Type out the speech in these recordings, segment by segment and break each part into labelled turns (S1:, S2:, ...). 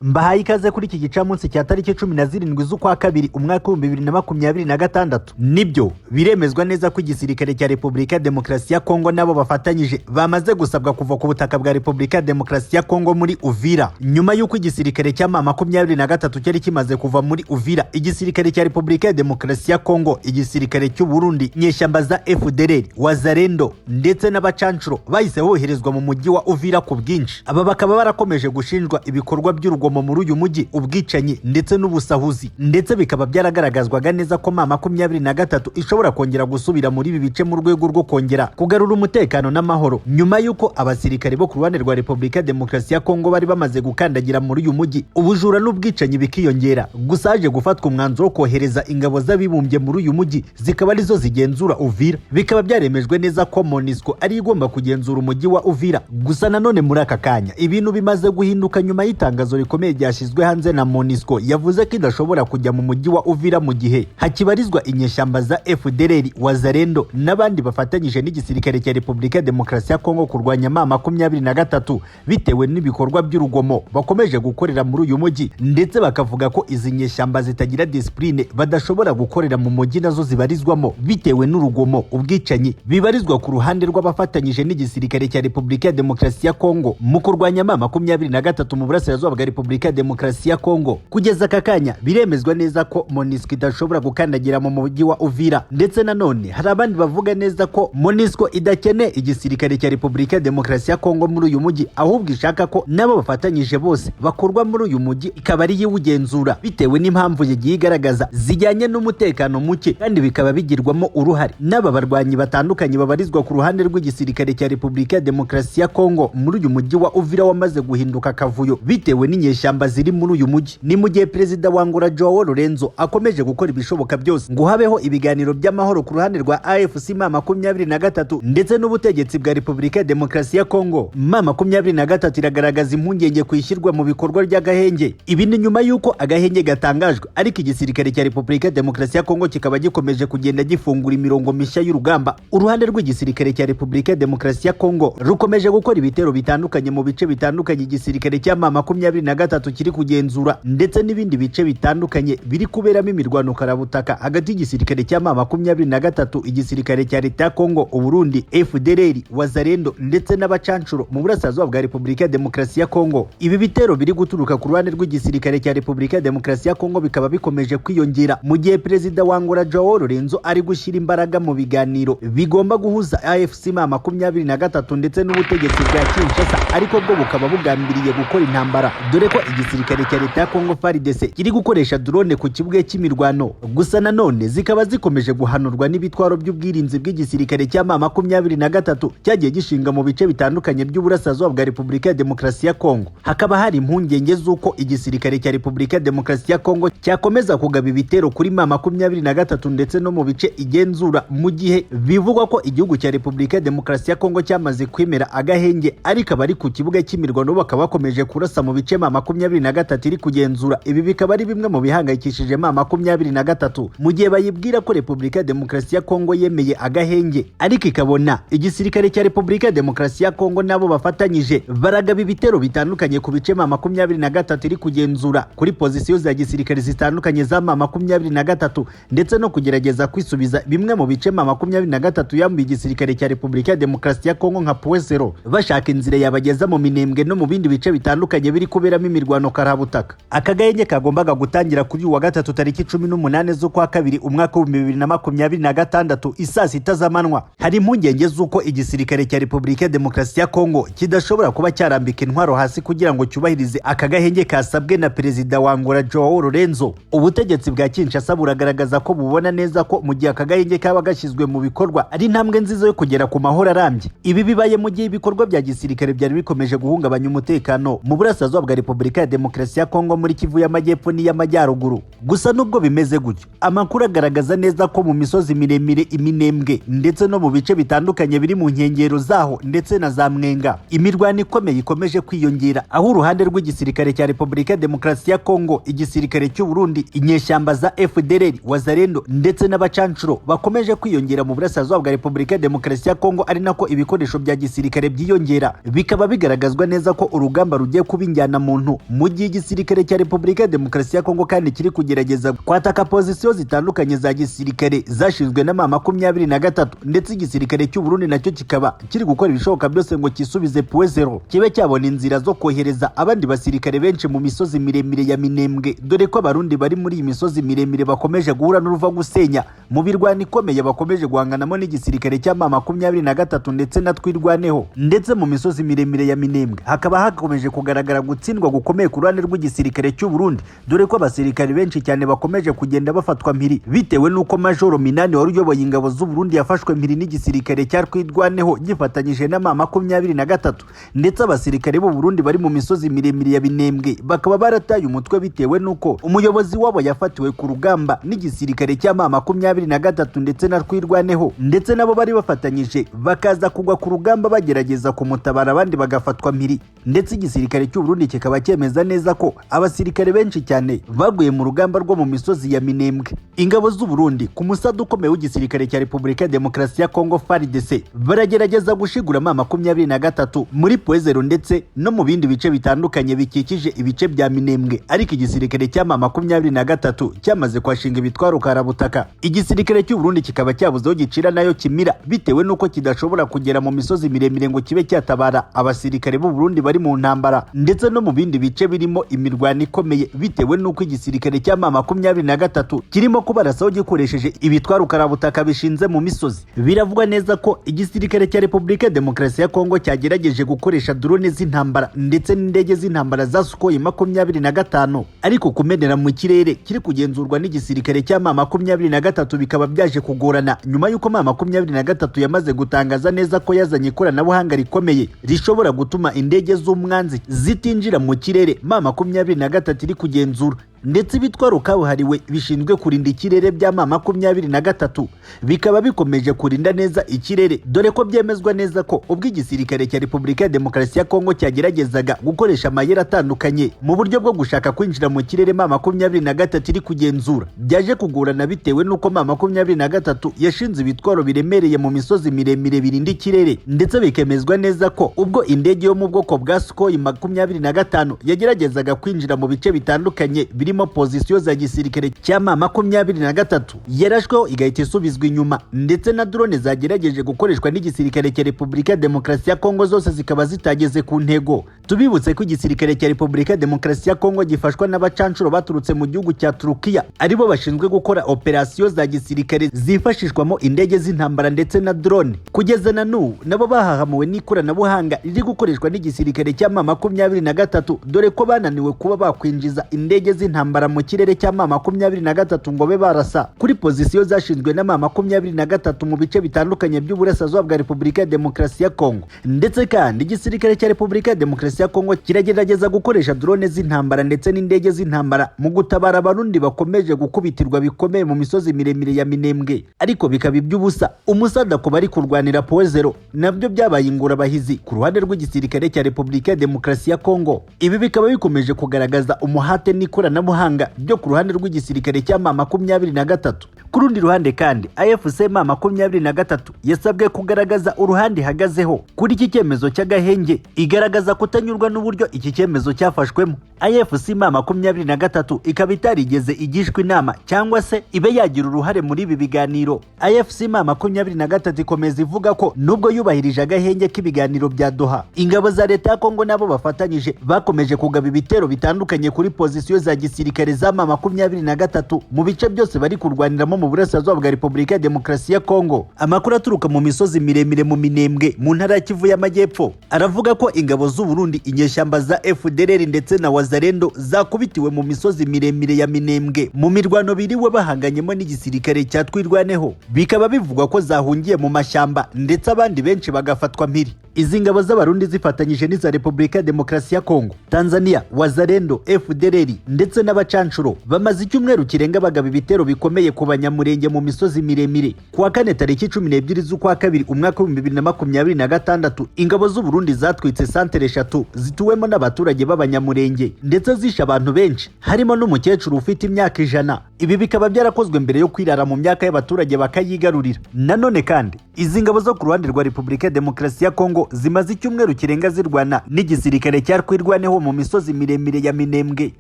S1: Mbahaye ikaze kuri iki gicamunsi cya tariki 17 z'ukwa kabiri umwaka wa 2026. Nibyo biremezwa neza ko igisirikare cya Repubulika ya Demokarasi ya Kongo nabo bafatanyije bamaze gusabwa kuva ku butaka bwa Repubulika ya Demokarasi ya Kongo muri Uvira. Nyuma y'uko igisirikare cya M23 cyari kimaze kuva muri Uvira, igisirikare cya Repubulika ya Demokarasi ya Kongo, igisirikare cy'u Burundi, nyeshyamba za FDLR, Wazalendo ndetse n'abacancuro bahise boherezwa mu mujyi wa Uvira ku bwinshi. Aba bakaba barakomeje gushinjwa ibikorwa by'urugomo muri uyu mujyi, ubwicanyi ndetse n'ubusahuzi, ndetse bikaba byaragaragazwaga neza ko M23 ishobora kongera gusubira muri ibi bice mu rwego rwo kongera kugarura umutekano n'amahoro, nyuma y'uko abasirikare bo ku ruhande rwa Repubulika ya Demokarasi ya Kongo bari bamaze gukandagira muri uyu mujyi, ubujura n'ubwicanyi bikiyongera. Gusa haje gufatwa umwanzuro wo kohereza ingabo z'abibumbye muri uyu mujyi, zikaba arizo zigenzura Uvira. Bikaba byaremejwe neza ko MONUSCO ari igomba kugenzura umujyi wa Uvira. Gusa nanone muri aka kanya ibintu bimaze guhinduka nyuma y'itangazo rikomeye ryashyizwe hanze na MONUSCO yavuze ko idashobora kujya mu mujyi wa Uvira mu gihe hakibarizwa inyeshyamba za FDLR, Wazalendo n'abandi bafatanyije n'igisirikare cya Repubulika ya Demokarasi ya Kongo kurwanya M23 bitewe n'ibikorwa by'urugomo bakomeje gukorera muri uyu mujyi, ndetse bakavuga ko izi nyeshyamba zitagira discipline badashobora gukorera mu mujyi nazo zibarizwamo bitewe n'urugomo, ubwicanyi bibarizwa ku ruhande rw'abafatanyije n'igisirikare cya Repubulika ya Demokarasi ya Kongo mu kurwanya M23 mu burasirazuba bwa Repubulika ya Demokarasi ya Kongo. Kugeza aka kanya biremezwa neza ko MONUSCO idashobora gukandagira mu mujyi wa Uvira, ndetse nanone hari abandi bavuga neza ko MONUSCO idakeneye igisirikare cya Repubulika ya Demokarasi ya Kongo muri uyu mujyi, ahubwo ishaka ko nabo bafatanyije bose bakurwa muri uyu mujyi ikaba ari yiwugenzura bitewe n'impamvu yagiye igaragaza zijyanye n'umutekano muke, kandi bikaba bigirwamo uruhare n'aba barwanyi batandukanye babarizwa ku ruhande rw'igisirikare cya Repubulika ya Demokarasi ya Kongo muri uyu mujyi wa Uvira wamaze guhinduka akavuyo bitewe n'inyeshyamba ziri muri uyu mujyi. Ni mu gihe Perezida wa Angola Joao Lourenço akomeje gukora ibishoboka byose ngo habeho ibiganiro by'amahoro ku ruhande rwa AFC M23 ndetse n'ubutegetsi bwa Repubulika ya Demokarasi ya Kongo. M23 iragaragaza impungenge ku ishyirwa mu bikorwa ry'agahenge. Ibi ni nyuma y'uko agahenge gatangajwe, ariko igisirikare cya Repubulika ya Demokarasi ya Kongo kikaba gikomeje kugenda gifungura imirongo mishya y'urugamba. Uruhande rw'igisirikare cya Repubulika ya Demokarasi ya Kongo rukomeje gukora ibitero bitandukanye mu bice bitandukanye igisirikare cya M23 kiri kugenzura, ndetse n'ibindi bice bitandukanye biri kuberamo imirwano karabutaka hagati y'igisirikare cya M23, igisirikare cya Leta ya Kongo, Uburundi, FDLR, Wazalendo ndetse n'abacancuro mu burasirazuba bwa Repubulika ya Demokarasi ya Kongo. Ibi bitero biri guturuka ku ruhande rw'igisirikare cya Repubulika ya Demokarasi ya Kongo bikaba bikomeje kwiyongera mu gihe Perezida wa Angola Joao Lourenço ari gushyira imbaraga mu biganiro bigomba guhuza AFC M23 ndetse n'ubutegetsi bwa Kinshasa, ariko bwo bukaba bugambiriye gukora intambara, dore ko igisirikare cya Leta ya Kongo FARDC kiri gukoresha drone ku kibuga cy'imirwano. Gusa nanone zikaba zikomeje guhanurwa n'ibitwaro by'ubwirinzi bw'igisirikare cya M23 cyagiye gishinga mu bice bitandukanye by'uburasirazuba bwa Repubulika ya Demokarasi ya Kongo. Hakaba hari impungenge z'uko igisirikare cya Repubulika ya Demokarasi ya Kongo cyakomeza kugaba ibitero kuri M23 ndetse no mu bice igenzura, mu gihe bivugwa ko igihugu cya Repubulika ya Demokarasi ya Kongo cyamaze kwemera agahenge, ariko abari ku kibuga cy'imirwano bakaba bakomeje kurasa mu bice M23 iri kugenzura. Ibi bikaba ari bimwe mu bihangayikishije M23 mu gihe bayibwira ko Repubulika ya Demokarasi ya Kongo yemeye agahenge, ariko ikabona igisirikare cya Repubulika ya Demokarasi ya Kongo nabo bafatanyije baragaba ibitero bitandukanye ku bice M23 iri kugenzura, kuri pozisiyo za gisirikare zitandukanye za M23, ndetse no kugerageza kwisubiza bimwe mu bice M23 yambuye igisirikare cya Repubulika ya Demokarasi ya Kongo nka Puesero, bashaka inzira yabageza mu Minembwe no mu bindi bice bitandukanye biri kuberamo imirwano karabutaka. Aka gahenge kagombaga gutangira kuri uwa gatatu tariki 18 z'ukwa kabiri umwaka wa 2026 isaa sita z'amanywa. Hari impungenge z'uko igisirikare cya Repubulika ya Demokarasi ya Kongo kidashobora kuba cyarambika intwaro hasi kugira ngo cyubahirize aka gahenge kasabwe na Perezida wa Angola Joao Lourenço. Ubutegetsi bwa Kinshasa buragaragaza ko bubona neza ko mu gihe aka gahenge kaba gashyizwe mu bikorwa ari intambwe nziza yo kugera ku mahoro arambye. Ibi bibaye mu gihe ibikorwa bya gisirikare byari bikomeje guhungabanya umutekano mu burasirazuba bwa Repubulika ya Demokarasi ya Kongo muri Kivu y'Amajyepfo n'iy'Amajyaruguru. Gusa nubwo bimeze gutyo, amakuru agaragaza neza ko mu misozi miremire iminembwe ndetse no mu bice bitandukanye biri mu nkengero zaho ndetse na za Mwenga, imirwano ikomeye ikomeje kwiyongera, aho uruhande rw'igisirikare cya Repubulika ya Demokarasi ya Kongo, igisirikare cy'u Burundi, inyeshyamba za FDLR, Wazalendo ndetse n'abacancuro bakomeje kwiyongera mu burasirazuba bwa Repubulika ya Demokarasi ya Kongo, ari nako ibikoresho bya gisirikare byiyongera. Bikaba bigaragazwa neza ko urugamba rugiye kuba injyana mu muntu, mu gihe igisirikare cya Repubulika ya Demokarasi ya Kongo kandi kiri kugerageza kwataka pozisiyo zitandukanye za gisirikare zashinzwe na M23, ndetse igisirikare cy'u Burundi nacyo kikaba kiri gukora ibishoboka byose ngo kisubize puwezero, kibe cyabona inzira zo kohereza abandi basirikare benshi mu misozi miremire ya Minembwe, dore ko abarundi bari muri iyi misozi miremire bakomeje guhura n'uruva gusenya mu birwano ikomeye bakomeje guhanganamo n'igisirikare cya M23 ndetse na Twirwaneho. Ndetse mu misozi miremire ya Minembwe hakaba hakomeje kugaragara gutsindwa gukomeye ku ruhande rw'igisirikare cy'u Burundi, dore ko abasirikare benshi cyane bakomeje kugenda bafatwa mpiri bitewe n'uko Majoro Minani wari uyoboye ingabo z'u Burundi yafashwe mpiri n'igisirikare cya Twirwaneho gifatanyije na M23, ndetse abasirikare b'u Burundi bari mu misozi miremire ya Minembwe bakaba barataye umutwe bitewe n'uko umuyobozi wabo yafatiwe ku rugamba n'igisirikare cya M23 ndetse na Twirwaneho, ndetse nabo bari bafatanyije bakaza kugwa ku rugamba bagerageza kumutabara abandi bagafatwa mpiri. Ndetse igisirikare cy'u Burundi kikaba cyemeza neza ko abasirikare benshi cyane baguye mu rugamba rwo mu misozi ya Minembwe. Ingabo z'u Burundi ku musada ukomeye w'igisirikare cya Repubulika ya Demokarasi ya Kongo FARDC baragerageza gushigura M23 muri puwezero ndetse no mu bindi bice bitandukanye bikikije ibice bya Minembwe, ariko igisirikare cya M23 cyamaze kwashinga ibitwaro karabutaka. Igisirikare cy'u Burundi kikaba cyabuzeho gicira nayo kimira bitewe n'uko kidashobora kugera mu misozi miremire ngo kibe cyatabara abasirikare b'u Burundi bari mu ntambara, ndetse no mu bindi bice birimo imirwano ikomeye bitewe n'uko igisirikare cya M23 kirimo kubarasaho gikoresheje ibitwaro karabutaka bishinze mu misozi. Biravugwa neza ko igisirikare cya Repubulika ya Demokarasi ya Kongo cyagerageje gukoresha drone z'intambara ndetse n'indege z'intambara za Sukhoi 25, ariko kumenera mu kirere kiri kugenzurwa n'igisirikare cya M23 bikaba byaje kugorana nyuma y'uko M23 yamaze gutangaza neza ko yazanye ikoranabuhanga rikomeye rishobora gutuma indege z'umwanzi zitinjira mu kirere M23 iri kugenzura, ndetse ibitwaro kabuhariwe bishinzwe kurinda ikirere bya M23 bikaba bikomeje kurinda neza ikirere, dore ko byemezwa neza ko ubwo igisirikare cya Repubulika ya Demokarasi ya Kongo cyageragezaga gukoresha amayeri atandukanye mu buryo bwo gushaka kwinjira mu kirere M23 iri kugenzura, byaje kugorana bitewe n'uko M23 yashinze ibitwaro biremereye mu misozi miremire birinda ikirere, ndetse bikemezwa neza ko ubwo indege yo mu bwoko bwa Sukhoi 25 yageragezaga kwinjira mu bice bitandukanye birimo pozisiyo za gisirikare cya M23 yarashweho igahita isubizwa inyuma, ndetse na drone zagerageje gukoreshwa n'igisirikare cya Repubulika ya Demokarasi ya Kongo zose zikaba zitageze ku ntego. Tubibutse ko igisirikare cya Repubulika ya Demokarasi ya Kongo gifashwa n'abacancuro baturutse mu gihugu cya Turukiya, aribo bashinzwe gukora operasiyo za gisirikare zifashishwamo indege z'intambara ndetse na drone. Kugeza na n'ubu nabo bahahamuwe n'ikoranabuhanga riri gukoreshwa n'igisirikare cya M23, dore ko bananiwe kuba bakwinjiza indege z'intambara mu kirere cya M23 ngo be barasa kuri pozisiyo zashinzwe na M23 mu bice bitandukanye by'uburasirazuba bwa Repubulika ya Demokarasi ya Kongo. Ndetse kandi igisirikare cya Repubulika ya Demokarasi ya Kongo kiragerageza gukoresha drone z'intambara ndetse n'indege z'intambara mu gutabara abarundi bakomeje gukubitirwa bikomeye mu misozi miremire ya Minembwe, ariko bikaba iby'ubusa. Umusada ko bari kurwanira puwezero nabyo byabaye ingorabahizi ku ruhande rw'igisirikare cya Repubulika ya Demokarasi ya Kongo. Ibi bikaba bikomeje kugaragaza umuhate n'ikoranabuhanga byo ku ruhande rw'igisirikare cya M23. Ku rundi ruhande kandi AFC M23 yasabwe kugaragaza uruhande ihagazeho kuri iki cyemezo cy'agahenge, igaragaza kutanyurwa n'uburyo iki cyemezo cyafashwemo. AFC M23 ikaba itarigeze igishwa inama cyangwa se ibe yagira uruhare muri ibi biganiro. AFC M23 ikomeza ivuga ko nubwo yubahirije agahenge k'ibiganiro bya Doha, ingabo za leta ya Kongo nabo bafatanyije bakomeje kugaba ibitero bitandukanye kuri pozisiyo za gisirikare za M23 mu bice byose bari kurwaniramo mu burasirazuba bwa Repubulika ya Demokarasi ya Kongo. Amakuru aturuka mu misozi miremire mu Minembwe mu ntara ya Kivu y'Amajyepfo aravuga ko ingabo z'u Burundi, inyeshyamba za FDLR ndetse na Wazalendo zakubitiwe mu misozi miremire ya Minembwe mu mirwano biriwe bahanganyemo n'igisirikare cya Twirwaneho. Bikaba bivugwa ko zahungiye mu mashyamba ndetse abandi benshi bagafatwa mpiri. Izi ngabo z'abarundi zifatanyije n'iza Repubulika ya Demokarasi ya Kongo, Tanzania, Wazalendo, FDLR ndetse n'abacancuro bamaze icyumweru kirenga bagaba ibitero bikomeye ku banyamurenge mu misozi miremire. Kuwa kane tariki 12 z'ukwa kabiri umwaka wa 2026 ingabo z'u Burundi zatwitse santere 3 zituwemo n'abaturage b'abanyamurenge ndetse zisha abantu benshi harimo n'umukecuru ufite imyaka 100. Ibi bikaba byarakozwe mbere yo kwirara mu myaka y'abaturage bakayigarurira. Nanone kandi izi ngabo zo ku ruhande rwa Repubulika ya Demokarasi ya Kongo ingabo zimaze icyumweru kirenga zirwana n'igisirikare cya Twirwaneho mu misozi miremire ya Minembwe.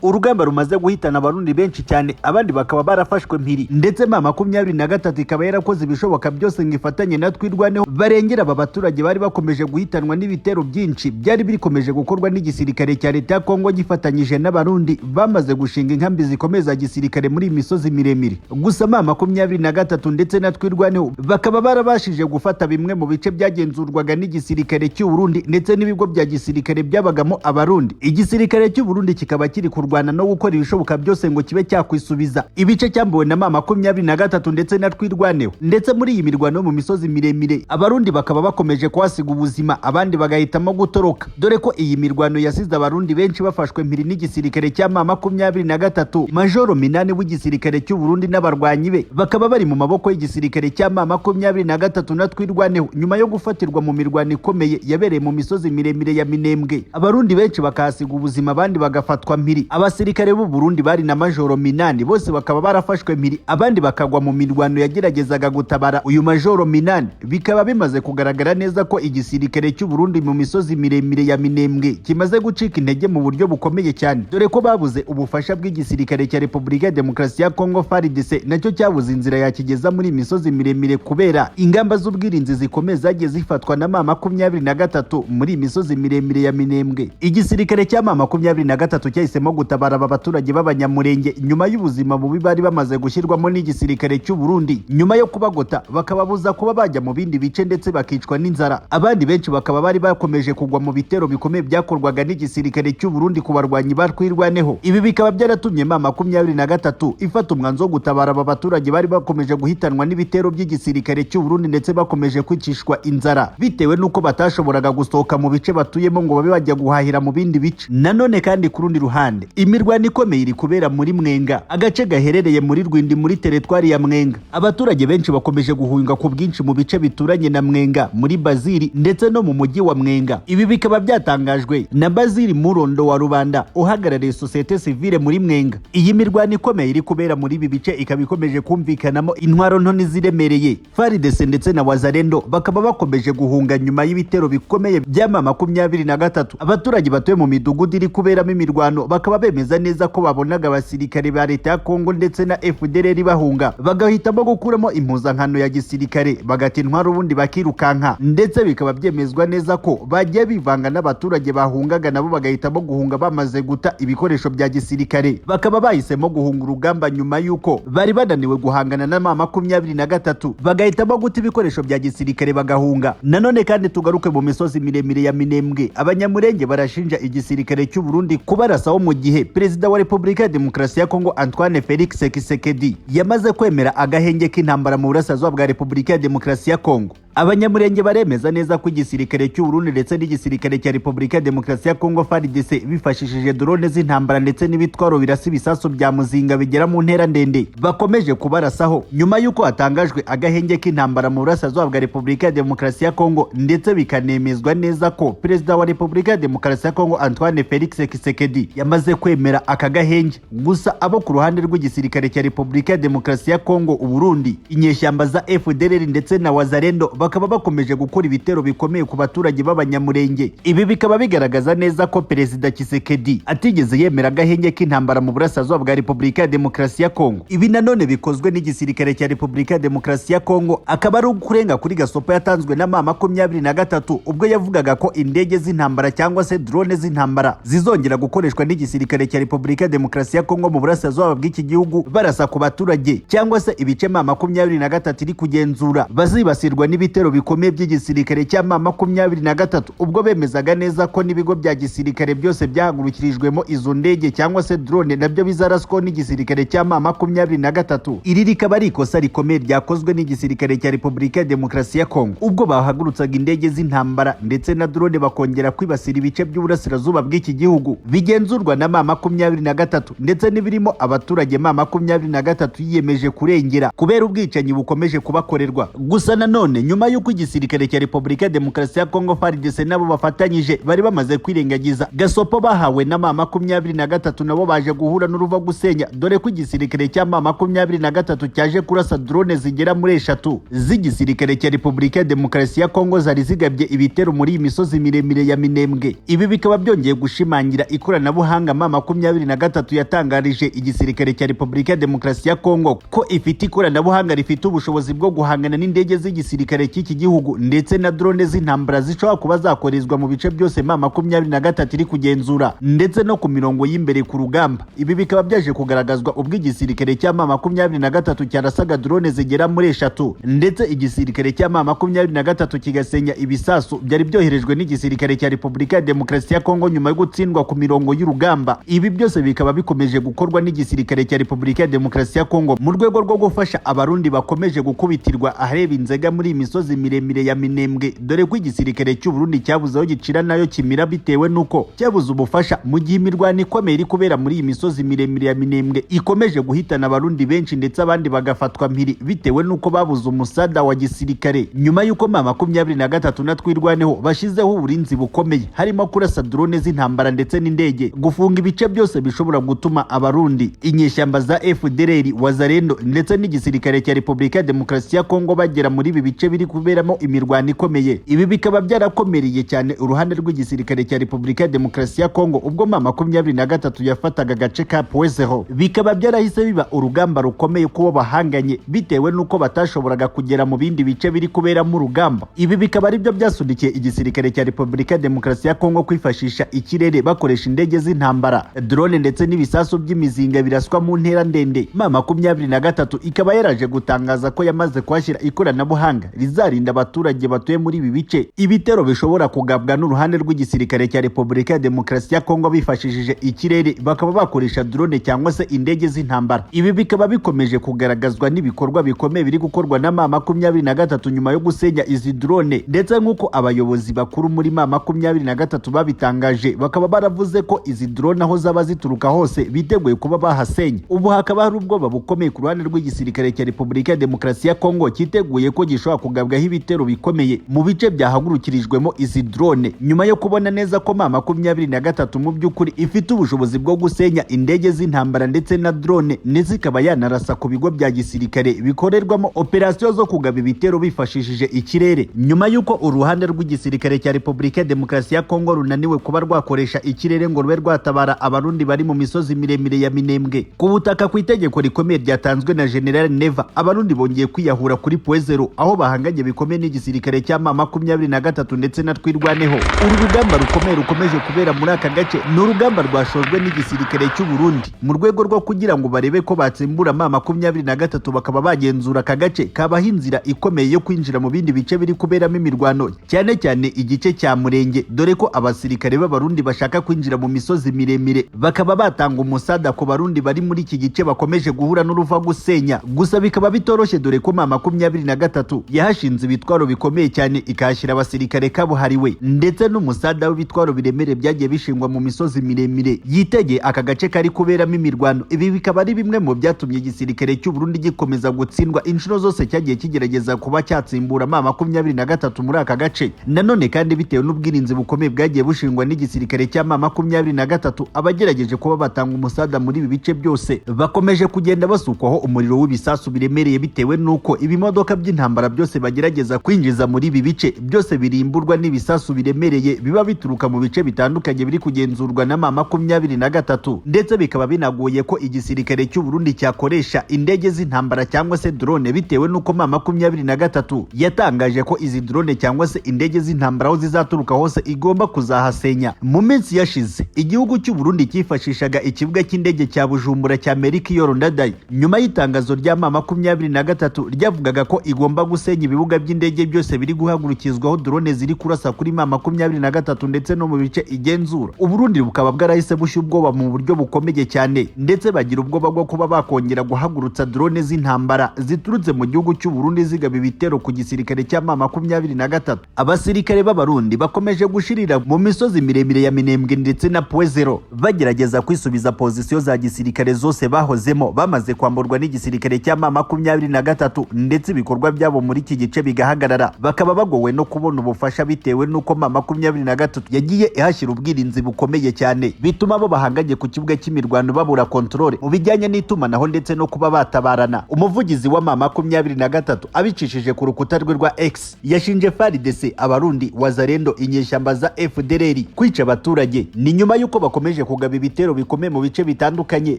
S1: Urugamba rumaze guhitana abarundi benshi cyane, abandi bakaba barafashwe mpiri, ndetse M23 ikaba yarakoze ibishoboka byose ngo ifatanye na Twirwaneho barengera aba baturage bari bakomeje guhitanwa n'ibitero byinshi byari bikomeje gukorwa n'igisirikare cya leta ya Kongo gifatanyije n'abarundi bamaze gushinga inkambi zikomeza gisirikare muri imisozi miremire. Gusa M23 ndetse na Twirwaneho bakaba barabashije gufata bimwe mu bice byagenzurwaga n'igisirikare cy'u Burundi ndetse n'ibigo bya gisirikare byabagamo abarundi. Igisirikare cy'u Burundi kikaba kiri kurwana no gukora ibishoboka byose ngo kibe cyakwisubiza ibice cyambuwe na M23 ndetse na Twirwaneho. Ndetse muri iyi mirwano mu misozi miremire abarundi bakaba bakomeje kuhasiga ubuzima, abandi bagahitamo gutoroka, dore ko iyi mirwano yasize abarundi benshi bafashwe mpiri n'igisirikare cya M23. Majoro Minani w'igisirikare cy'u Burundi n'abarwanyi be bakaba bari mu maboko y'igisirikare cya M23 na Twirwaneho nyuma yo gufatirwa mu mirwano ikomeye yabereye mu misozi miremire ya Minembwe. Abarundi benshi bakahasiga ubuzima, abandi bagafatwa mpiri. Abasirikare b'u Burundi bari na Majoro Minani bose bakaba barafashwe mpiri, abandi bakagwa mu mirwano yageragezaga gutabara uyu Majoro Minani. Bikaba bimaze kugaragara neza ko igisirikare cy'u Burundi mu misozi miremire ya Minembwe kimaze gucika intege mu buryo bukomeye cyane, dore ko babuze ubufasha bw'igisirikare cya Repubulika ya Demokarasi ya Kongo FARDC nacyo cyabuze inzira yakigeza muri imisozi miremire kubera ingamba z'ubwirinzi zikomeza zagiye zifatwa na M23 muri imisozi miremire ya Minembwe. Igisirikare cya M23 cyahisemo gutabara aba baturage b'abanyamurenge nyuma y'ubuzima bubi bari bamaze gushyirwamo n'igisirikare cy'u Burundi, nyuma yo kubagota bakababuza kuba bajya mu bindi bice ndetse bakicwa n'inzara. Abandi benshi bakaba bari bakomeje kugwa mu bitero bikomeye byakorwaga n'igisirikare cy'u Burundi ku barwanyi ba Twirwaneho. Ibi bikaba byaratumye M23 ifata umwanzuro wo gutabara aba baturage bari bakomeje guhitanwa n'ibitero by'igisirikare cy'u Burundi ndetse bakomeje kwicishwa inzara bitewe nuko batashoboraga gusohoka mu bice batuyemo ngo babe bajya guhahira mu bindi bice. Nanone kandi ku rundi ruhande imirwano ikomeye iri kubera muri Mwenga, agace gaherereye muri Rwindi muri teritwari ya Mwenga. Abaturage benshi bakomeje guhunga ku bwinshi mu bice bituranye na Mwenga, muri Baziri ndetse no mu mujyi wa Mwenga. Ibi bikaba byatangajwe na Baziri Murondo wa Rubanda uhagarariye societe civile muri Mwenga. Iyi mirwano ikomeye iri kubera muri ibi bice ikaba ikomeje kumvikanamo intwaro nto n'iziremereye. FARDC ndetse na Wazalendo bakaba bakomeje guhunga nyuma y'ibitero bikomeye bya M23. Abaturage batuye mu midugudu iri kuberamo imirwano bakaba bemeza neza ko babonaga abasirikare ba leta ya Kongo ndetse na FDLR bahunga, bagahitamo gukuramo impuzankano ya gisirikare bagata intwaro ubundi bakirukanka, ndetse bikaba byemezwa neza ko bagiye bivanga n'abaturage bahungaga nabo bagahitamo guhunga bamaze guta ibikoresho bya gisirikare. Bakaba bahisemo guhunga urugamba nyuma y'uko bari bananiwe guhangana na M23 bagahitamo guta ibikoresho bya gisirikare bagahunga. Nanone kandi tugaruke mu misozi miremire ya Minembwe, abanyamurenge barashinja igisirikare cy'u Burundi kubarasaho mu gihe Perezida wa Repubulika ya Demokarasi ya Kongo Antoine Felix Tshisekedi yamaze kwemera agahenge k'intambara mu burasirazuba bwa Repubulika ya Demokarasi ya Kongo. Abanyamurenge baremeza neza ko igisirikare cy'u Burundi ndetse n'igisirikare cya Repubulika ya Demokarasi ya Kongo FARDC bifashishije drone z'intambara ndetse n'ibitwaro birasa ibisasu bya muzinga bigera mu ntera ndende bakomeje kubarasaho nyuma y'uko hatangajwe agahenge k'intambara mu burasirazuba bwa Repubulika ya Demokarasi ya Kongo, ndetse bikanemezwa neza ko Perezida wa Repubulika ya Demokarasi ya Kongo Antoine Felix Tshisekedi yamaze kwemera aka gahenge. Gusa abo ku ruhande rw'igisirikare cya Repubulika ya Demokarasi ya Kongo u Burundi, inyeshyamba za FDLR ndetse na Wazalendo bakaba bakomeje gukora ibitero bikomeye ku baturage b'abanyamurenge. Ibi bikaba bigaragaza neza ko Perezida Tshisekedi atigeze yemera agahenge k'intambara mu burasirazuba bwa Repubulika ya Demokarasi ya Kongo. Ibi nanone bikozwe n'igisirikare cya Repubulika ya Demokarasi ya Kongo, akaba ari ukurenga kuri gasopo yatanzwe na M23 ubwo yavugaga ko indege z'intambara cyangwa se drone z'intambara zizongera gukoreshwa n'igisirikare cya Repubulika ya Demokarasi ya Kongo mu burasirazuba bw'iki gihugu barasa ku baturage cyangwa se ibice M23 iri kugenzura bazibasirwa n'ibitero bikomeye by'igisirikare cya M23, ubwo bemezaga neza ko n'ibigo bya gisirikare byose byahagurukirijwemo izo ndege cyangwa se drone nabyo bizaraswaho n'igisirikare cya M23. Iri rikaba ari ikosa rikomeye ryakozwe n'igisirikare cya Repubulika ya Demokarasi ya Kongo ubwo bahagurutsaga indege z'intambara ndetse na drone bakongera kwibasira ibice by'uburasirazuba bw'iki gihugu bigenzurwa na M23 ndetse n'ibirimo abaturage M23 yiyemeje kurengera kubera ubwicanyi bukomeje kubakorerwa. Gusa nanone nyuma nyuma y'uko igisirikare cya Repubulika ya Demokarasi ya Kongo FARDC nabo bafatanyije bari bamaze kwirengagiza gasopo bahawe na M23 nabo baje guhura n'uruva gusenya, dore ko igisirikare cya M23 cyaje kurasa drone zigera muri 3 z'igisirikare cya Repubulika ya Demokarasi ya Kongo zari zigabye ibitero muri iyi misozi miremire ya Minembwe. Ibi bikaba byongeye gushimangira ikoranabuhanga M23 yatangarije igisirikare cya Repubulika ya Demokarasi ya Kongo ko ifite ikoranabuhanga rifite ubushobozi bwo guhangana n'indege z'igisirikare cy'iki gihugu ndetse na drone z'intambara zishobora kuba zakorezwa mu bice byose M23 iri kugenzura ndetse no ku mirongo y'imbere ku rugamba. Ibi bikaba byaje kugaragazwa ubwo igisirikare cya M23 cyarasaga drone zigera muri 3 ndetse igisirikare cya M23 kigasenya ibisasu byari byoherejwe n'igisirikare cya Repubulika ya Demokarasi ya Kongo nyuma yo gutsindwa ku mirongo y'urugamba. Ibi byose bikaba bikomeje gukorwa n'igisirikare cya Repubulika ya Demokarasi ya Kongo mu rwego rwo gufasha abarundi bakomeje gukubitirwa ahareba inzega muri imisozi miremire ya Minembwe, dore ko igisirikare cy'u Burundi cyabuze aho gicira nayo kimira bitewe nuko cyabuze ubufasha mu gihe imirwano ikomeye iri kubera muri iyi misozi miremire ya Minembwe ikomeje guhitana abarundi benshi ndetse abandi bagafatwa mpiri bitewe nuko babuze umusada wa gisirikare nyuma y'uko M23 na Twirwaneho bashizeho uburinzi bukomeye, harimo kurasa drone z'intambara ndetse n'indege, gufunga ibice byose bishobora gutuma abarundi, inyeshyamba za FDLR, Wazalendo ndetse n'igisirikare cya Repubulika ya Demokarasi ya Kongo bagera muri ibi bice biri kuberamo imirwano ikomeye. Ibi bikaba byarakomereye cyane uruhande rw'igisirikare cya Repubulika ya Demokarasi ya Kongo ubwo M23 yafataga agace ka Pwezero. Bikaba byarahise biba urugamba rukomeye kubo bahanganye bitewe nuko batashoboraga kugera mu bindi bice biri kuberamo urugamba. Ibi bikaba ari byo byasunikiye igisirikare cya Repubulika ya Demokarasi ya Kongo kwifashisha ikirere bakoresha indege z'intambara, drone ndetse n'ibisasu by'imizinga biraswa mu ntera ndende. M23 ikaba yaraje gutangaza ko yamaze kwashyira ikoranabuhanga rizarinda abaturage batuye muri ibi bice ibitero bishobora kugabwa n'uruhande rw'igisirikare cya Repubulika ya Demokarasi ya Kongo bifashishije ikirere, bakaba bakoresha drone cyangwa se indege z'intambara. Ibi bikaba bikomeje kugaragazwa n'ibikorwa bikomeye biri gukorwa na M23 nyuma yo gusenya izi drone, ndetse nk'uko abayobozi bakuru muri M23 babitangaje, bakaba baravuze ko izi drone aho zaba zituruka hose biteguye kuba bahasenya. Ubu hakaba hari ubwoba bukomeye ku ruhande rw'igisirikare cya Repubulika ya Demokarasi ya Kongo cyiteguye ko gishobora kugabwaho ibitero bikomeye mu bice byahagurukirijwemo izi drone, nyuma yo kubona neza ko M23 mu by'ukuri ifite ubushobozi bwo gusenya indege z'intambara ndetse na drone, ndetse ikaba yanarasa ku bigo bya gisirikare bikorerwamo operasiyo zo kugaba ibitero bifashishije ikirere. Nyuma y'uko uruhande rw'igisirikare cya Repubulika ya Demokarasi ya Kongo runaniwe kuba rwakoresha ikirere ngo rube rwatabara abarundi bari mu misozi miremire ya Minembwe ku butaka ku itegeko rikomeye ryatanzwe na General Neva, abarundi bongeye kwiyahura kuri Pwezero aho bahanganye bikomeye n'igisirikare cya M23 ndetse na Twirwaneho. Uru rugamba rukomeye rukomeje kubera muri aka gace ni urugamba rwashojwe n'igisirikare cy'u Burundi mu rwego rwo kugira ngo barebe ko batsimbura M23 bakaba bagenzura aka gace kabaho inzira ikomeye yo kwinjira mu bindi bice biri kuberamo imirwano, cyane cyane igice cya Murenge, dore ko abasirikare b'abarundi bashaka kwinjira mu misozi miremire bakaba batanga umusada ku barundi bari muri iki gice bakomeje guhura n'uruva gusenya. Gusa bikaba bitoroshye dore ko M23 yahashinze ibitwaro bikomeye cyane ikahashyira abasirikare kabuhariwe ndetse n'umusada w'ibitwaro biremere byagiye bishingwa mu misozi miremire yitegeye aka gace kari kuberamo imirwano. Ibi bikaba ari bimwe mu byatumye igisirikare cy'u Burundi gikomeza gutsindwa inshuro zose cyagiye kigerageza kuba cyatsimbura M23 muri aka gace. Nanone kandi bitewe n'ubwirinzi bukomeye bwagiye bushingwa n'igisirikare cya M23, abagerageje kuba batanga umusada muri ibi bice byose bakomeje kugenda basukwaho umuriro w'ibisasu biremereye bitewe nuko ibimodoka by'intambara byose bagerageza kwinjiza muri ibi bice byose birimburwa n'ibisasu biremereye biba bituruka mu bice bitandukanye biri kugenzurwa na M23, ndetse bikaba binagoye ko igisirikare cy'u Burundi cyakoresha indege z'intambara cyangwa se drone bitewe nuko M23 yatangaje ko izi drone cyangwa se indege z'intambara aho zizaturuka hose igomba kuzahasenya. Mu minsi yashize igihugu cy'u Burundi cyifashishaga ikibuga cy'indege cya Bujumbura cya Melchior Ndadaye nyuma y'itangazo rya M23 ryavugaga ko igomba gusenya ibibuga by'indege byose biri guhagurukizwaho drone ziri kurasa kuri M23 ndetse no mu bice igenzura. U Burundi bukaba bwarahise bushya ubwoba mu buryo bukomeye cyane, ndetse bagira ubwoba bwo kuba bakongera guhagurutsa drone z'intambara ziturutse mu gihugu cy'u Burundi zigaba ibitero ku gisirikare cya M23. Abasirikare b'abarundi bakomeje gushirira mu misozi miremire ya Minembwe ndetse na Pwezero bagerageza kwisubiza pozisiyo za gisirikare zose bahozemo bamaze kwamburwa n'igisirikare cya M23, ndetse ibikorwa byabo muri iki gice bigahagarara, bakaba bagowe no kubona ubufasha bitewe n'uko M23 yagiye ihashyira ubwirinzi bukomeye cyane, bituma bo bahanganye ku kibuga cy'imirwano babura kontrole mu bijyanye n'itumanaho ndetse no kuba batabarana. Umuvugizi wa M23 abicishije ku rukuta rwe rwa X yashinje FARDC, Abarundi, Wazalendo, inyeshyamba za FDLR kwica abaturage. Ni nyuma y'uko bakomeje kugaba ibitero bikomeye mu bice bitandukanye,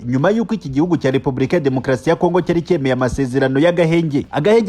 S1: nyuma y'uko iki gihugu cya Repubulika ya Demokarasi ya Kongo cyari cyemeye amasezerano y'agahenge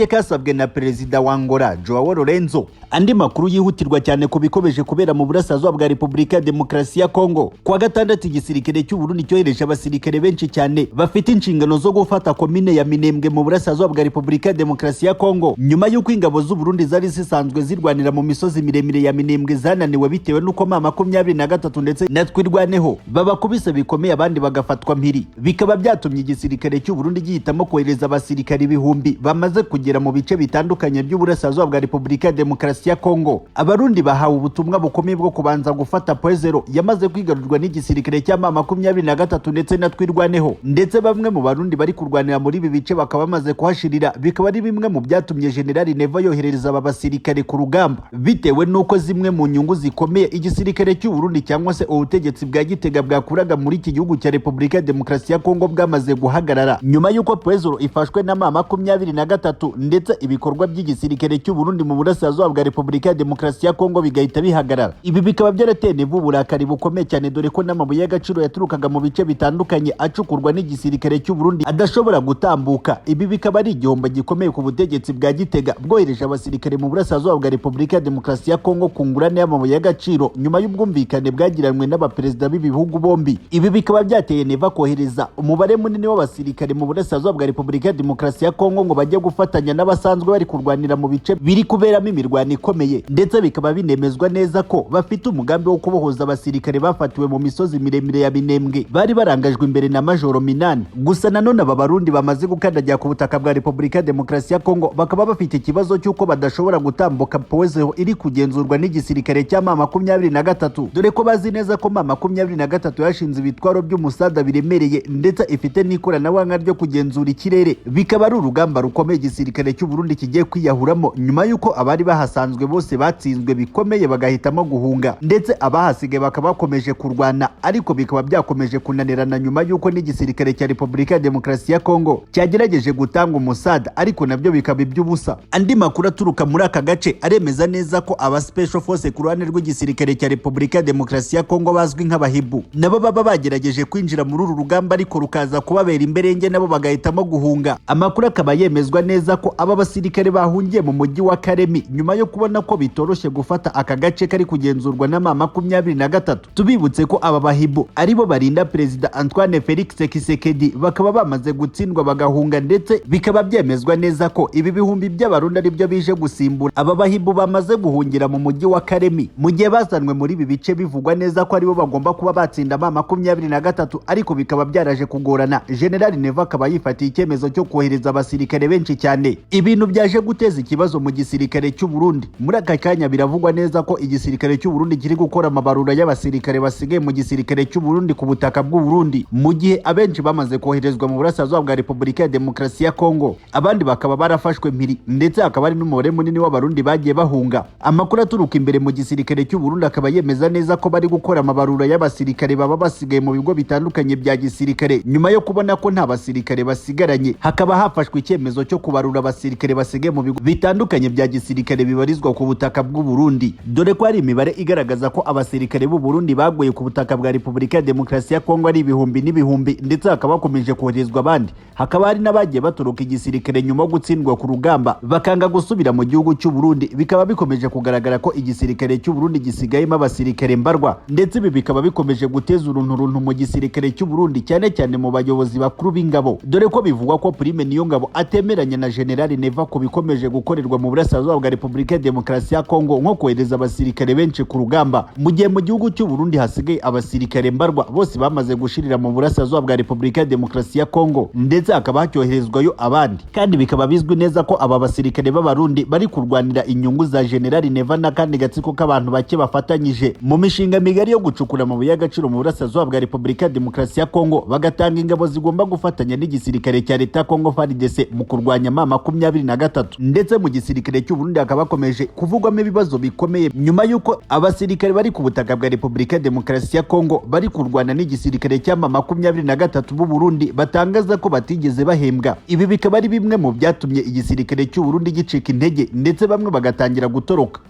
S1: kasabwe na perezida wa Angola Joao Lorenzo. Andi makuru yihutirwa cyane ku bikomeje kubera mu burasirazuba bwa Repubulika ya Demokarasi ya Kongo. Kwa gatandatu igisirikare cy'u Burundi cyohereje abasirikare benshi cyane bafite inshingano zo gufata komine ya Minembwe mu burasirazuba bwa Repubulika ya Demokarasi ya Kongo, nyuma y'uko ingabo z'u Burundi zari zisanzwe zirwanira mu misozi miremire ya Minembwe zananiwe bitewe n'uko M23 ndetse na Twirwaneho babakubise bikomeye abandi bagafatwa mpiri. Bikaba byatumye igisirikare cy'u Burundi gihitamo kohereza abasirikare ibihumbi bamaze kugera mu bice bitandukanye by'uburasirazuba bwa Repubulika ya Demokarasi ya Kongo. Abarundi bahawe ubutumwa bukomeye bwo kubanza gufata Poezero yamaze kwigarurwa n'igisirikare cya M23 ndetse na Twirwaneho, ndetse bamwe mu Barundi bari kurwanira muri ibi bice bakaba bamaze kuhashirira. Bikaba ari bimwe mu byatumye General Neva yohereza aba basirikare ku rugamba, bitewe n'uko zimwe mu nyungu zikomeye igisirikare cy'u Burundi cyangwa se ubutegetsi bwa Gitega bwakuraga muri iki gihugu cya Repubulika ya Demokarasi ya Kongo bwamaze guhagarara nyuma y'uko Poezero ifashwe na M23 ndetse ibikorwa by'igisirikare cy'u Burundi mu burasirazuba bwa Repubulika ya Demokarasi ya Kongo bigahita bihagarara. Ibi bikaba byarateye Neva uburakari bukomeye cyane, dore ko n'amabuye y'agaciro yaturukaga mu bice bitandukanye acukurwa n'igisirikare cy'u Burundi adashobora gutambuka. Ibi bikaba ari igihombo gikomeye ku butegetsi bwa Gitega bwohereje abasirikare mu burasirazuba bwa Repubulika ya Demokarasi ya Kongo ku ngurane y'amabuye y'agaciro nyuma y'ubwumvikane bwagiranwe n'abaperezida b'ibihugu bombi. Ibi bikaba byateye Neva kohereza umubare munini w'abasirikare mu burasirazuba bwa Repubulika ya Demokarasi ya Kongo ngo bajye gufatanya n'abasanzwe bari kurwanira mu bice biri kuberamo imirwano ikomeye, ndetse bikaba binemezwa neza ko bafite umugambi wo kubohoza abasirikare bafatiwe mu misozi miremire ya Minembwe bari barangajwe imbere na Majoro Minani. Gusa nanone aba Barundi bamaze gukandagira ku butaka bwa Repubulika ya Demokarasi ya Kongo bakaba bafite ikibazo cy'uko badashobora gutambuka Poezero iri kugenzurwa n'igisirikare cya M23, dore ko bazi neza ko M23 yashinze ibitwaro by'umusada biremereye ndetse ifite n'ikoranabuhanga ryo kugenzura ikirere. Bikaba ari urugamba rukomeye igisirikare cy'u Burundi kigiye kwiyahuramo nyuma y'uko abari bahasanzwe bose batsinzwe bikomeye bagahitamo guhunga, ndetse abahasigaye bakaba bakomeje kurwana, ariko bikaba byakomeje kunanirana nyuma y'uko n'igisirikare cya Repubulika ya Demokarasi ya Kongo cyagerageje gutanga umusada, ariko nabyo bikaba iby'ubusa. Andi makuru aturuka muri aka gace aremeza neza ko aba Special Force ku ruhande rw'igisirikare cya Repubulika ya Demokarasi ya Kongo bazwi nk'abahibu nabo baba bagerageje kwinjira muri uru rugamba, ariko rukaza kubabera imberenge nabo bagahitamo guhunga. Amakuru akaba yemezwa neza ko aba basirikare bahungiye mu mujyi wa Karemi nyuma yo kubona ko bitoroshye gufata aka gace kari kugenzurwa na M23. Tubibutse ko aba bahibu aribo barinda Perezida Antoine Felix Tshisekedi, bakaba bamaze gutsindwa bagahunga, ndetse bikaba byemezwa neza ko ibi bihumbi by'Abarundi ari byo bije gusimbura aba bahibu bamaze guhungira mu mujyi wa Karemi, mu gihe bazanwe muri ibi bice bivugwa neza ko aribo bagomba kuba batsinda M23, ariko bikaba byaraje kugorana. General Neva akaba yifatiye icyemezo cyo kohereza abasirikare benshi cyane, ibintu byaje guteza ikibazo mu gisirikare cy'u Burundi. Muri aka kanya biravugwa neza ko igisirikare cy'u Burundi kiri gukora amabarura y'abasirikare basigaye mu gisirikare cy'u Burundi ku butaka bw'u Burundi, mu gihe abenshi bamaze koherezwa mu burasirazuba bwa Repubulika ya Demokarasi ya Kongo, abandi bakaba barafashwe mpiri, ndetse hakaba ari n'umubare munini w'Abarundi bagiye bahunga. Amakuru aturuka imbere mu gisirikare cy'u Burundi akaba yemeza neza ko bari gukora amabarura y'abasirikare baba basigaye mu bigo bitandukanye bya gisirikare nyuma yo kubona ko nta basirikare basigaranye. Hakaba hafashwe icyemezo cyo kubarura abasirikare basigaye mu bigo bitandukanye bya gisirikare bibarizwa ku butaka bw'u Burundi, dore ko hari imibare igaragaza ko abasirikare b'u Burundi baguye ku butaka bwa Repubulika ya Demokarasi ya Kongo ari ibihumbi n'ibihumbi, ndetse hakaba hakomeje koherezwa abandi. Hakaba hari n'abagiye baturuka igisirikare nyuma yo gutsindwa ku rugamba bakanga gusubira mu gihugu cy'u Burundi. Bikaba bikomeje kugaragara ko igisirikare cy'u Burundi gisigayemo abasirikare mbarwa, ndetse ibi bikaba bikomeje guteza urunturuntu mu gisirikare cy'u Burundi, cyane cyane mu bayobozi bakuru b'ingabo, dore ko bivugwa ko Prime Niyongabo atemeranya na General Neva ko bikomeje gukorerwa mu burasirazuba bwa Repubulika ya Demokarasi ya Kongo nko kohereza abasirikare benshi ku rugamba, mu gihe mu gihugu cy'u Burundi hasigaye abasirikare mbarwa bose bamaze gushirira mu burasirazuba bwa Repubulika ya Demokarasi ya Kongo, ndetse hakaba hacyoherezwayo abandi. Kandi bikaba bizwi neza ko aba basirikare b'Abarundi bari kurwanira inyungu za General Neva n'akandi gatsiko k'abantu bake bafatanyije mu mishinga migari yo gucukura amabuye y'agaciro mu burasirazuba bwa Repubulika ya Demokarasi ya Kongo, bagatanga ingabo zigomba gufatanya n'igisirikare cya leta Kongo FARDC mu kurwanya M23. ndetse mu gisirikare cy'u Burundi hakaba hakomeje kuvugwamo ibibazo bikomeye nyuma y'uko abasirikare bari ku butaka bwa Repubulika ya Demokarasi ya Kongo bari kurwana n'igisirikare cya M23 b'u Burundi batangaza ko batigeze bahembwa. Ibi bikaba ari bimwe mu byatumye igisirikare cy'u Burundi gicika intege ndetse bamwe bagatangira gutoroka.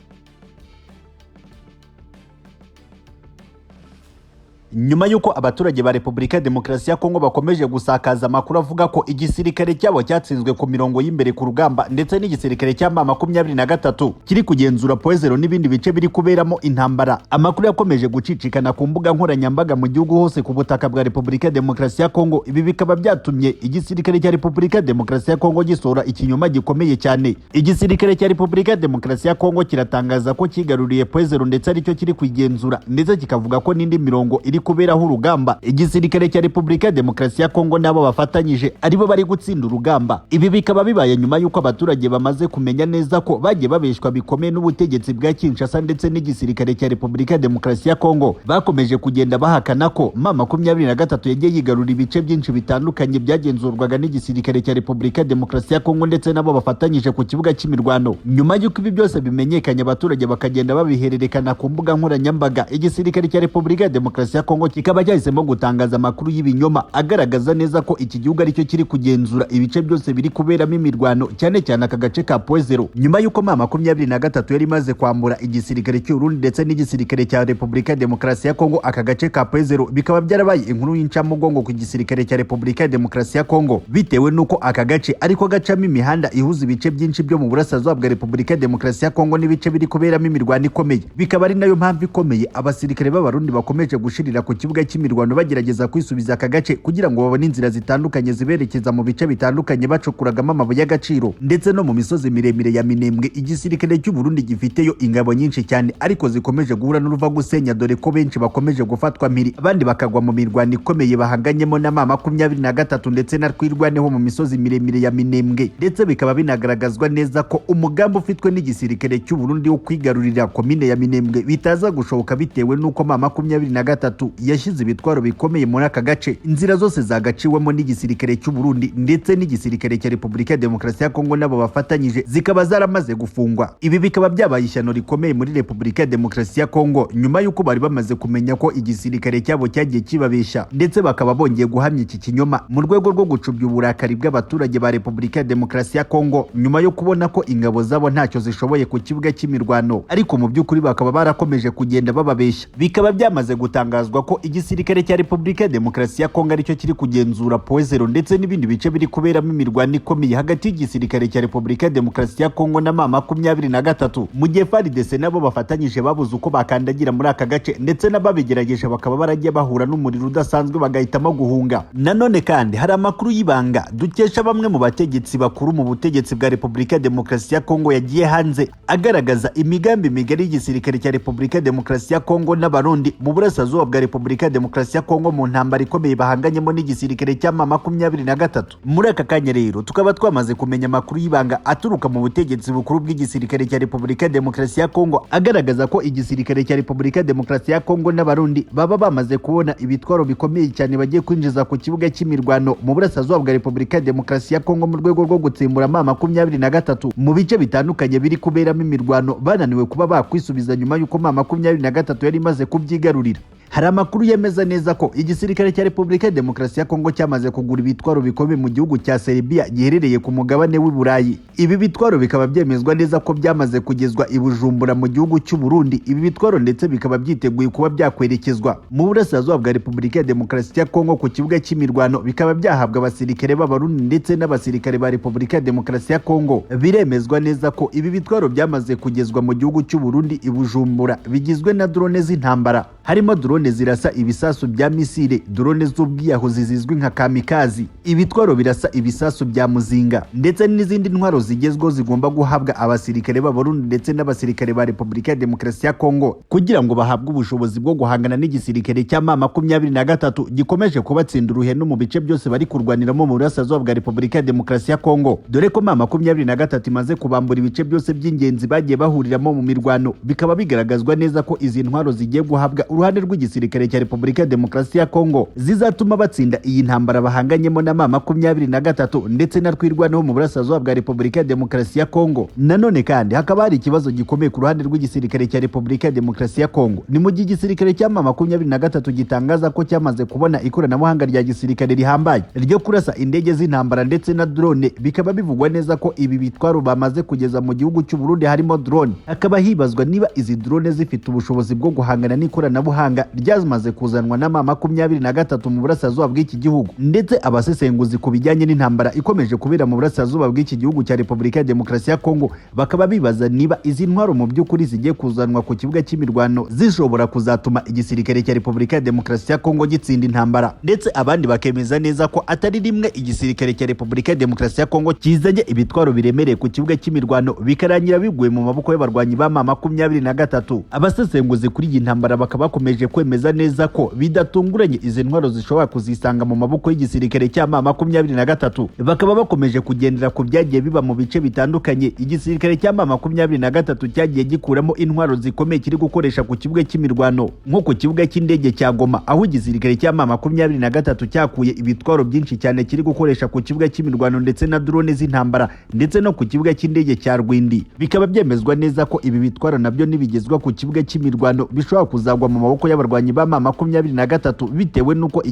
S1: Nyuma y'uko abaturage ba Repubulika ya Demokarasi ya Kongo bakomeje gusakaza amakuru avuga ko igisirikare cyabo cyatsinzwe ku mirongo y'imbere ku rugamba ndetse n'igisirikare cya M23 kiri kugenzura Poezero n'ibindi bice biri kuberamo intambara, amakuru yakomeje gucicikana ku mbuga nkoranyambaga mu gihugu hose ku butaka bwa Repubulika ya Demokarasi ya Kongo. Ibi bikaba byatumye igisirikare cya Repubulika ya Demokarasi ya Kongo gisora ikinyoma gikomeye cyane. Igisirikare cya Repubulika ya Demokarasi ya Kongo kiratangaza ko kigaruriye Poezero ndetse aricyo kiri kwigenzura, ndetse kikavuga ko n'indi mirongo iri kuberaho urugamba igisirikare cya Repubulika ya Demokarasi ya Kongo nabo bafatanyije aribo bari gutsinda urugamba. Ibi bikaba bibaye nyuma y'uko abaturage bamaze kumenya neza ko bagiye babeshwa bikomeye n'ubutegetsi bwa Kinshasa ndetse n'igisirikare cya Repubulika ya Demokarasi ya Kongo bakomeje kugenda bahakana ko M23 yagiye yigarura ibice byinshi bitandukanye byagenzurwaga n'igisirikare cya Repubulika ya Demokarasi ya Kongo ndetse nabo bafatanyije ku kibuga cy'imirwano. Nyuma y'uko ibi byose bimenyekanye abaturage bakagenda babihererekana ku mbuga nkoranyambaga, igisirikare cya Repubulika ya Demokarasi ya Kongo kikaba cyahisemo gutangaza amakuru y'ibinyoma agaragaza neza ko iki gihugu aricyo kiri kugenzura ibice byose biri kuberamo imirwano, cyane cyane aka gace ka Poezero. Nyuma y'uko M23 yari imaze kwambura igisirikare cy'u Burundi ndetse n'igisirikare cya Repubulika ya Demokarasi ya Kongo aka gace ka Poezero, bikaba byarabaye inkuru y'incamugongo ku gisirikare cya Repubulika ya Demokarasi ya Kongo bitewe nuko aka gace ariko gacamo imihanda ihuza ibice byinshi byo mu burasirazuba bwa Repubulika ya Demokarasi ya Kongo n'ibice biri kuberamo imirwano ikomeye. Bikaba ari nayo mpamvu ikomeye abasirikare b'Abarundi bakomeje gushirira ku kibuga cy'imirwano bagerageza kwisubiza aka gace kugira ngo babone inzira zitandukanye ziberekeza mu bice bitandukanye bacukuragamo amabuye y'agaciro ndetse no mu misozi miremire ya Minembwe. Igisirikare cy'u Burundi gifiteyo ingabo nyinshi cyane ariko zikomeje guhura n'uruva gusenya, dore ko benshi bakomeje gufatwa mpiri abandi bakagwa mu mirwano ikomeye bahanganyemo na M23 ndetse na Twirwaneho mu misozi miremire ya Minembwe. Ndetse bikaba binagaragazwa neza ko umugambi ufitwe n'igisirikare cy'u Burundi wo kwigarurira komine ya Minembwe bitaza gushoboka bitewe nuko M23 yashyize ibitwaro bikomeye muri aka gace. Inzira zose zagaciwemo n'igisirikare cy'u Burundi ndetse n'igisirikare cya Repubulika ya Demokarasi ya Kongo nabo bafatanyije zikaba zaramaze gufungwa. Ibi bikaba byabaye ishyano rikomeye muri Repubulika ya Demokarasi ya Kongo nyuma y'uko bari bamaze kumenya ko igisirikare cyabo cyagiye kibabesha, ndetse bakaba bongeye guhamya iki kinyoma mu rwego rwo gucubya uburakari bw'abaturage ba Repubulika ya Demokarasi ya Kongo nyuma yo kubona ko ingabo zabo ntacyo zishoboye ku kibuga cy'imirwano, ariko mu by'ukuri bakaba barakomeje kugenda bababesha. Bikaba byamaze gutangazwa ko igisirikare cya Repubulika ya Demokarasi ya Kongo aricyo kiri kugenzura Poezero ndetse n'ibindi bice biri kuberamo imirwano ikomeye hagati y'igisirikare cya Repubulika ya Demokarasi ya Kongo na M23, mu gihe FARDC nabo bafatanyije babuze uko bakandagira muri aka gace ndetse n'ababigerageje bakaba baragiye bahura n'umuriro udasanzwe bagahitamo guhunga. Nanone kandi hari amakuru y'ibanga dukesha bamwe mu bategetsi bakuru mu butegetsi bwa Repubulika ya Demokarasi ya Kongo yagiye hanze agaragaza imigambi migari y'igisirikare cya Repubulika ya Demokarasi ya Kongo n'Abarundi mu burasirazuba bwa Repubulika ya Demokarasi ya Kongo mu ntambara ikomeye bahanganyemo n'igisirikare cya M23. Muri aka kanya rero tukaba twamaze kumenya amakuru y'ibanga aturuka mu butegetsi bukuru bw'igisirikare cya Repubulika ya Demokarasi ya Kongo agaragaza ko igisirikare cya Repubulika ya Demokarasi ya Kongo n'Abarundi baba bamaze kubona ibitwaro bikomeye cyane bagiye kwinjiza ku kibuga cy'imirwano mu burasirazuba bwa Repubulika ya Demokarasi ya Kongo mu rwego rwo gutsimbura M23 mu bice bitandukanye biri kuberamo imirwano bananiwe kuba bakwisubiza nyuma y'uko M23 yari imaze kubyigarurira. Hari amakuru yemeza neza ko igisirikare cya Repubulika ya Demokarasi ya Kongo cyamaze kugura ibitwaro bikomeye mu gihugu cya Serbia giherereye ku mugabane w'i Burayi. Ibi bitwaro bikaba byemezwa neza ko byamaze kugezwa i Bujumbura mu gihugu cy'u Burundi. Ibi bitwaro ndetse bikaba byiteguye kuba byakwerekezwa mu burasirazuba bwa Repubulika ya Demokarasi ya Kongo ku kibuga cy'imirwano, bikaba byahabwa abasirikare b'Abarundi ndetse n'abasirikare ba Repubulika ya Demokarasi ya Kongo. Biremezwa neza ko ibi bitwaro byamaze kugezwa mu gihugu cy'u Burundi i Bujumbura, bigizwe na drone z'intambara, harimo drone zirasa ibisasu bya misile, drone z'ubwiyahuzi zizwi nka kamikazi, ibitwaro birasa ibisasu bya muzinga ndetse n'izindi ntwaro zigezweho zigomba guhabwa abasirikare b'Abarundi ndetse n'abasirikare ba Repubulika ya Demokarasi ya Kongo kugira ngo bahabwe ubushobozi bwo guhangana n'igisirikare cya M23 gikomeje kubatsinda uruhenu mu bice byose bari kurwaniramo mu burasirazuba bwa Repubulika ya Demokarasi ya Kongo, dore ko M23 imaze kubambura ibice byose by'ingenzi bagiye bahuriramo mu mirwano. Bikaba bigaragazwa neza ko izi ntwaro zigiye guhabwa ruhande rw'igisirikare cya Repubulika ya Demokarasi ya Kongo zizatuma batsinda iyi ntambara bahanganyemo na M23 ndetse na twirwanaho mu burasirazuba bwa Repubulika ya Demokarasi ya Kongo. Nanone kandi hakaba hari ikibazo gikomeye ku ruhande rw'igisirikare cya Repubulika ya Demokarasi ya Kongo, ni mu gihe igisirikare cya M23 gitangaza ko cyamaze kubona ikoranabuhanga rya gisirikare rihambaye ryo kurasa indege z'intambara ndetse na drone. Bikaba bivugwa neza ko ibi bitwaro bamaze kugeza mu gihugu cy'u Burundi harimo drone. Hakaba hibazwa niba izi drone zifite ubushobozi bwo guhangana n'ikoranabuhanga ryamaze kuzanwa na M23 mu burasirazuba bw'iki gihugu. Ndetse abasesenguzi ku bijyanye n'intambara ikomeje kubera mu burasirazuba bw'iki gihugu cya Repubulika ya Demokarasi ya Kongo bakaba bibaza niba izi ntwaro mu by'ukuri zigiye kuzanwa ku kibuga cy'imirwano zishobora kuzatuma igisirikare cya Repubulika ya Demokarasi ya Kongo gitsinda intambara. Ndetse abandi bakemeza neza ko atari rimwe igisirikare cya Repubulika ya Demokarasi ya Kongo kizanye ibitwaro biremereye ku kibuga cy'imirwano bikarangira biguye mu maboko y'abarwanyi ba M23. Abasesenguzi kuri iyi ntambara bakaba bakomeje kwemeza neza ko bidatunguranye izi ntwaro zishobora kuzisanga mu maboko y'igisirikare cya M23. Bakaba bakomeje kugendera ku byagiye biba mu bice bitandukanye igisirikare cya M23 cyagiye gikuramo intwaro zikomeye kiri gukoresha ku kibuga cy'imirwano, nko ku kibuga cy'indege cya Goma aho igisirikare cya M23 cyakuye ibitwaro byinshi cyane kiri gukoresha ku kibuga cy'imirwano ndetse na drone z'intambara, ndetse no ku kibuga cy'indege cya Rwindi. Bikaba byemezwa neza ko ibi bitwaro nabyo nibigezwa ku kibuga cy'imirwano bishobora kuzagwa mu maboko y'abarwanyi ba M23 bitewe nuko